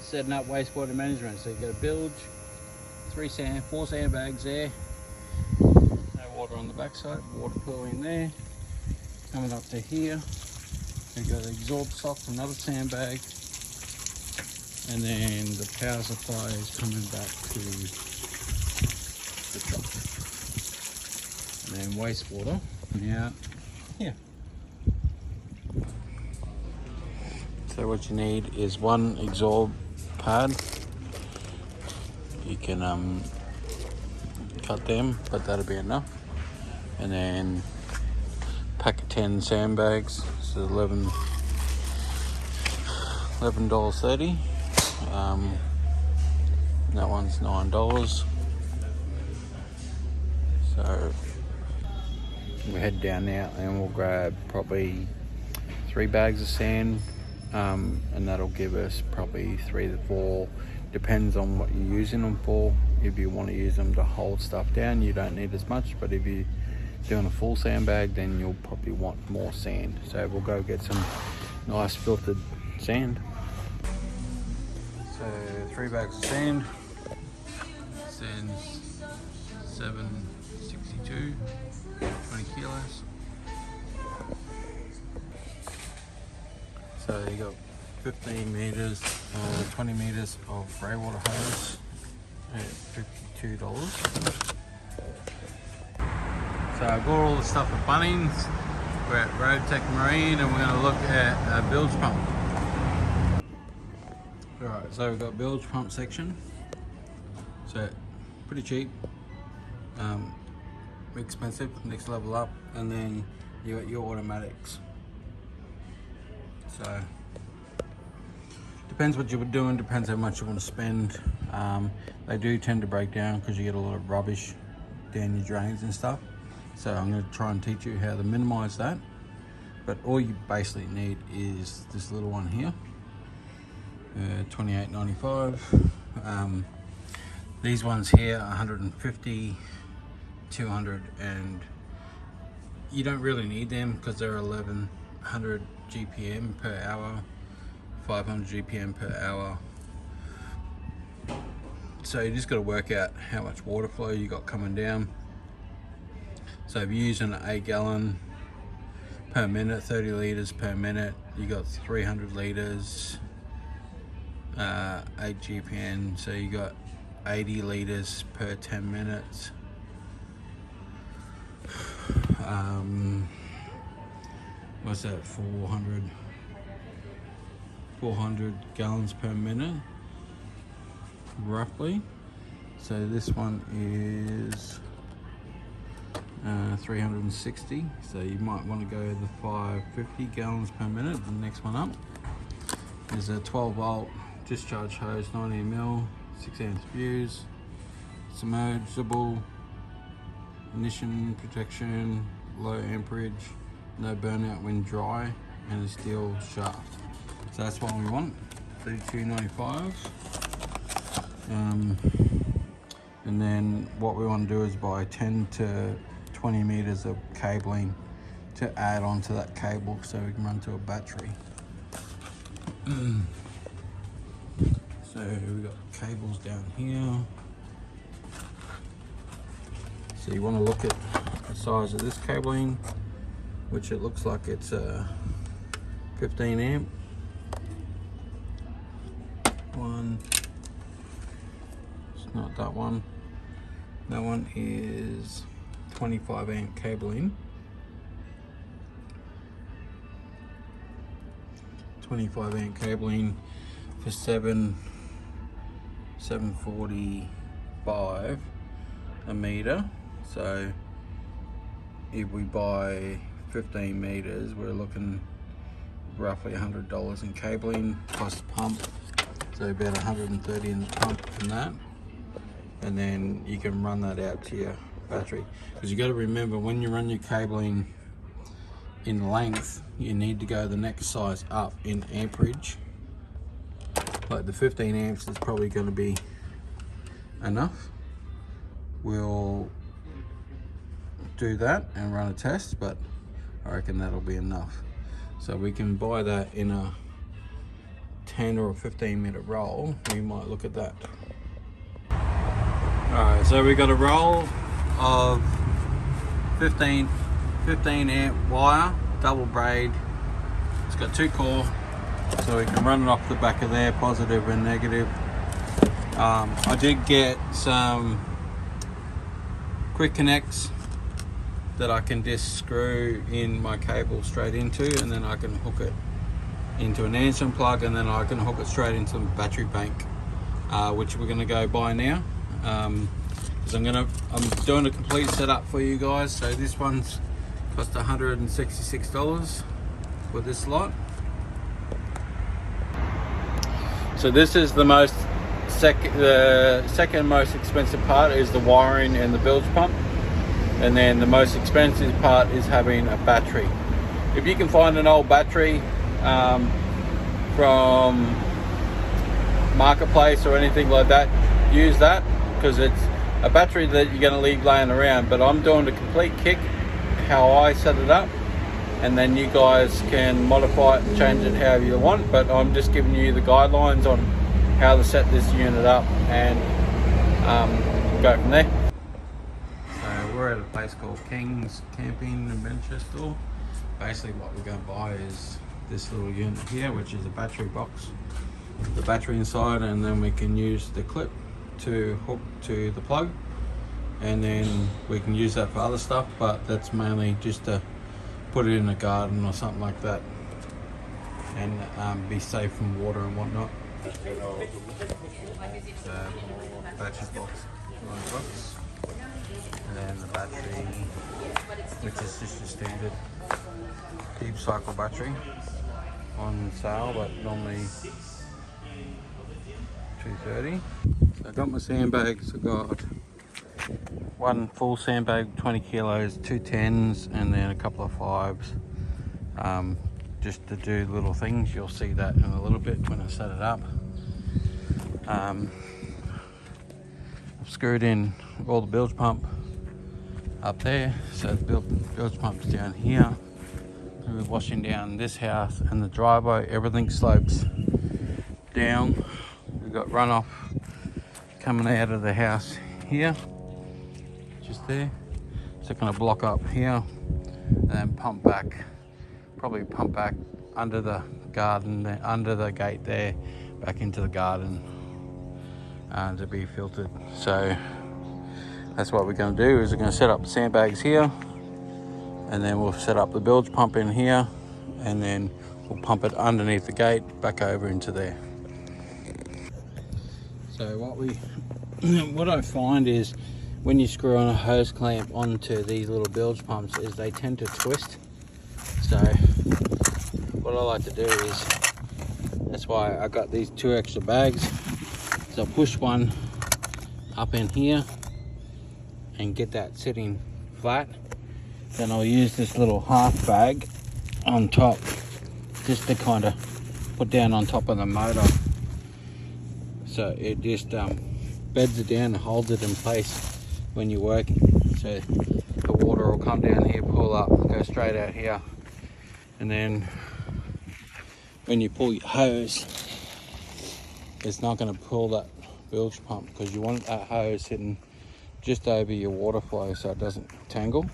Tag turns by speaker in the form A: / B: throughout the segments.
A: setting up wastewater management. So you've got a bilge, 4 sandbags there, no water on the backside, water pooling there. Coming up to here, you've got the exhaust sock, another sandbag, and then the power supply is coming back to the truck. And then wastewater out here. So what you need is one exhaust pad. You can cut them, but that'll be enough. And then pack of 10 sandbags. So $11.30. That one's $9. So we head down now and we'll grab probably 3 bags of sand, and that'll give us probably 3 to 4, depends on what you're using them for. If you want to use them to hold stuff down, you don't need as much, but if you're doing a full sandbag, then you'll probably want more sand. So we'll go get some nice filtered sand. So 3 bags of sand. Sand's 762, 20 kilos. So you got 15 meters or 20 meters of grey water hose at $52. So I've got all the stuff at Bunnings. We're at Road Tech Marine and we're going to look at a bilge pump. Alright, so we've got bilge pump section. So pretty cheap, expensive, next level up, and then you got your automatics. So depends what you're doing, depends how much you want to spend. They do tend to break down because you get a lot of rubbish down your drains and stuff. So I'm going to try and teach you how to minimize that. But all you basically need is this little one here, $28.95. These ones here, 150, 200, and you don't really need them because they're 1100 GPM per hour, 500 GPM per hour. So you just got to work out how much water flow you got coming down. So if you're using an 8 gallon per minute, 30 litres per minute, you got 300 litres, 8 GPM, so you got 80 litres per 10 minutes. What's that, 400 gallons per minute, roughly. So this one is 360, so you might want to go the 550 gallons per minute. The next one up is a 12 volt discharge hose, 90 ml, 6 ounce fuse, submersible, ignition protection, low amperage, no burnout when dry, and a steel shaft. So that's what we want, $32.95. And then what we want to do is buy 10 to 20 meters of cabling to add onto that cable so we can run to a battery. So we've got cables down here. So you want to look at the size of this cabling, which it looks like it's a 15 amp. One, it's not that one. That one is 25 amp cabling. 25 amp cabling for $745 a meter. So if we buy 15 meters, we're looking roughly $100 in cabling plus the pump. So about 130 in the pump and that. And then you can run that out to your battery. Because you got to remember, when you run your cabling in length, you need to go the next size up in amperage. Like the 15 amps is probably going to be enough. We'll do that and run a test, but I reckon that'll be enough. So we can buy that in a 10 or a 15-minute roll, we might look at that. Alright, so we got a roll of 15 amp wire, double braid. It's got 2 core, so we can run it off the back of there, positive and negative. I did get some quick connects that I can just screw in my cable straight into, and then I can hook it into an answering plug, and then I can hook it straight into the battery bank, which we're going to go buy now. Because I'm doing a complete setup for you guys. So this one's cost $166 for this lot. So this is the second most expensive part is the wiring and the bilge pump. And then the most expensive part is having a battery. If you can find an old battery from Marketplace or anything like that, use that, because it's a battery that you're going to leave laying around. But I'm doing a complete kit how I set it up, and then you guys can modify it and change it however you want. But I'm just giving you the guidelines on how to set this unit up, and go from there. We're at a place called King's Camping Adventure Store. Basically what we're going to buy is this little unit here, which is a battery box, the battery inside, and then we can use the clip to hook to the plug, and then we can use that for other stuff, but that's mainly just to put it in a garden or something like that, and be safe from water and whatnot. So, battery box, and then the battery, which is just a standard deep cycle battery on sale, but normally $230. So I got my sandbags. I got one full sandbag, 20 kilos, 2 10s, and then a couple of 5s, just to do little things. You'll see that in a little bit when I set it up. I've screwed in all the bilge pump up there, so the bilge pump's down here. We're washing down this house and the driveway. Everything slopes down. We've got runoff coming out of the house here, just there. So it's going to block up here and then pump back, probably pump back under the garden, under the gate there, back into the garden to be filtered. So that's what we're going to do, is we're going to set up the sandbags here, and then we'll set up the bilge pump in here, and then we'll pump it underneath the gate back over into there. So what I find is when you screw on a hose clamp onto these little bilge pumps is they tend to twist. So what I like to do is, that's why I got these 2 extra bags. So I'll push one up in here and get that sitting flat. Then I'll use this little half bag on top just to kind of put down on top of the motor. So it just beds it down and holds it in place when you're working. So the water will come down here, pull up, go straight out here. And then when you pull your hose, it's not going to pull that bilge pump, because you want that hose sitting just over your water flow so it doesn't tangle.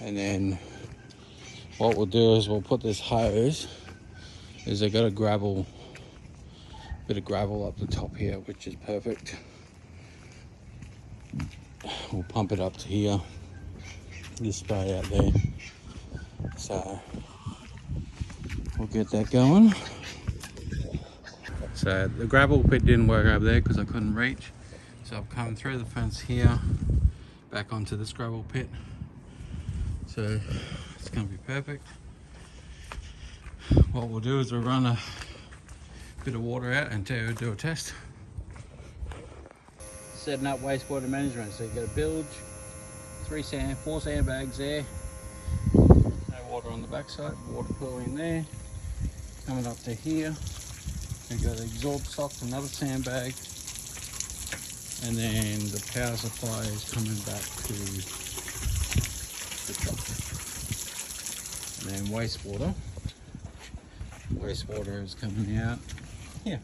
A: And then what we'll do is we'll put this hose, is I got a bit of gravel up the top here, which is perfect. We'll pump it up to here, just spray out there. So we'll get that going. So the gravel pit didn't work over there because I couldn't reach. So I've come through the fence here, back onto this gravel pit. So it's going to be perfect. What we'll do is we'll run a bit of water out and do a test. Setting up wastewater management. So you've got a bilge, 4 sandbags there. No water on the backside, water pooling there. Coming up to here, we've got the exhaust socks, another sandbag. And then the power supply is coming back to the truck. And then wastewater wastewater is coming out.
B: Yeah.